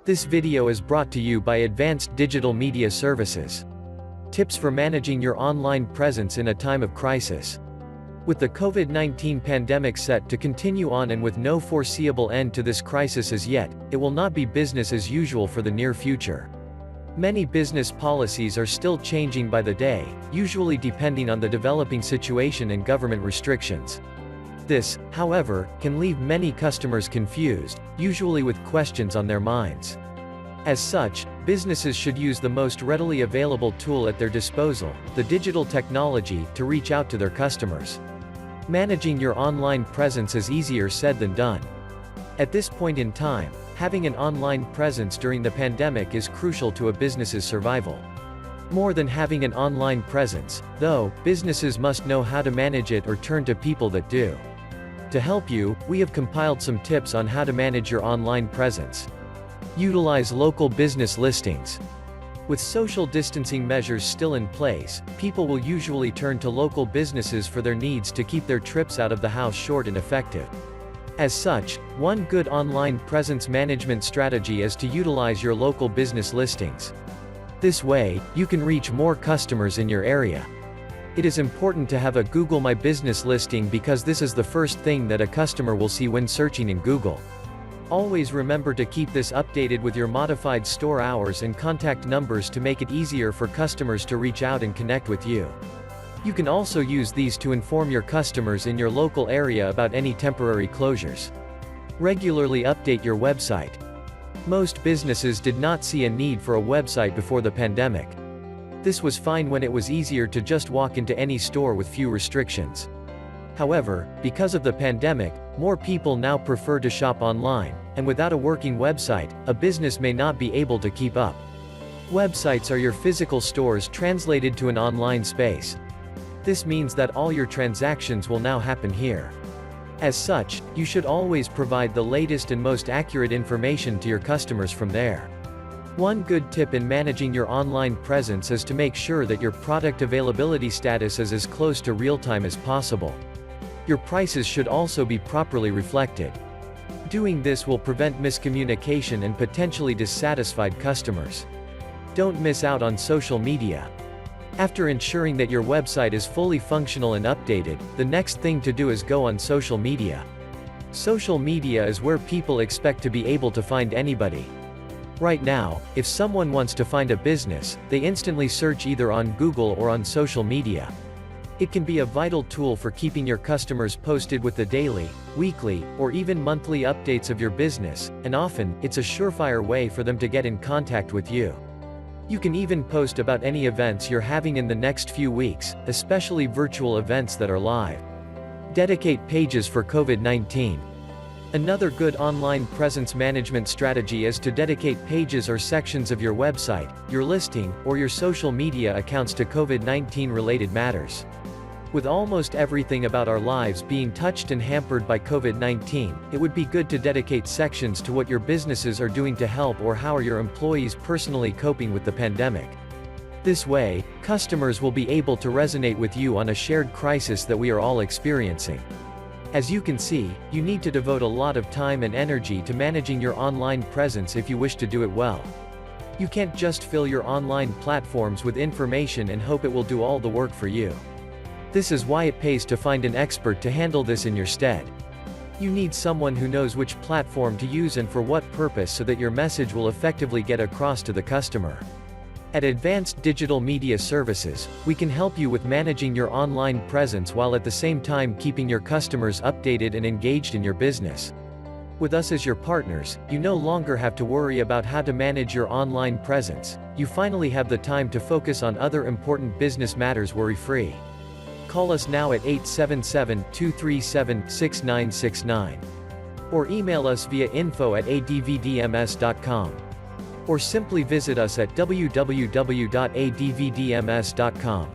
This video is brought to you by Advanced Digital Media Services. Tips for managing your online presence in a time of crisis. With the COVID-19 pandemic set to continue on and with no foreseeable end to this crisis as yet, it will not be business as usual for the near future. Many business policies are still changing by the day, usually depending on the developing situation and government restrictions. This, however, can leave many customers confused, usually with questions on their minds. As such, businesses should use the most readily available tool at their disposal, the digital technology, to reach out to their customers. Managing your online presence is easier said than done. At this point in time, having an online presence during the pandemic is crucial to a business's survival. More than having an online presence, though, businesses must know how to manage it or turn to people that do. To help you, we have compiled some tips on how to manage your online presence. Utilize local business listings. With social distancing measures still in place, people will usually turn to local businesses for their needs to keep their trips out of the house short and effective. As such, one good online presence management strategy is to utilize your local business listings. This way, you can reach more customers in your area. It is important to have a Google My Business listing because this is the first thing that a customer will see when searching in Google. Always remember to keep this updated with your modified store hours and contact numbers to make it easier for customers to reach out and connect with you. You can also use these to inform your customers in your local area about any temporary closures. Regularly update your website. Most businesses did not see a need for a website before the pandemic. This was fine when it was easier to just walk into any store with few restrictions. However, because of the pandemic, more people now prefer to shop online, and without a working website, a business may not be able to keep up. Websites are your physical stores translated to an online space. This means that all your transactions will now happen here. As such, you should always provide the latest and most accurate information to your customers from there. One good tip in managing your online presence is to make sure that your product availability status is as close to real-time as possible. Your prices should also be properly reflected. Doing this will prevent miscommunication and potentially dissatisfied customers. Don't miss out on social media. After ensuring that your website is fully functional and updated, the next thing to do is go on social media. Social media is where people expect to be able to find anybody. Right now, if someone wants to find a business, they instantly search either on Google or on social media. It can be a vital tool for keeping your customers posted with the daily, weekly, or even monthly updates of your business, and often, it's a surefire way for them to get in contact with you. You can even post about any events you're having in the next few weeks, especially virtual events that are live. Dedicate pages for COVID-19. Another good online presence management strategy is to dedicate pages or sections of your website, your listing, or your social media accounts to COVID-19 related matters. With almost everything about our lives being touched and hampered by COVID-19, it would be good to dedicate sections to what your businesses are doing to help or how are your employees personally coping with the pandemic. This way, customers will be able to resonate with you on a shared crisis that we are all experiencing. As you can see, you need to devote a lot of time and energy to managing your online presence if you wish to do it well. You can't just fill your online platforms with information and hope it will do all the work for you. This is why it pays to find an expert to handle this in your stead. You need someone who knows which platform to use and for what purpose so that your message will effectively get across to the customer. At Advanced Digital Media Services, we can help you with managing your online presence while at the same time keeping your customers updated and engaged in your business. With us as your partners, you no longer have to worry about how to manage your online presence. You finally have the time to focus on other important business matters worry-free. Call us now at 877-237-6969. Or email us via info@advdms.com. Or simply visit us at www.advdms.com.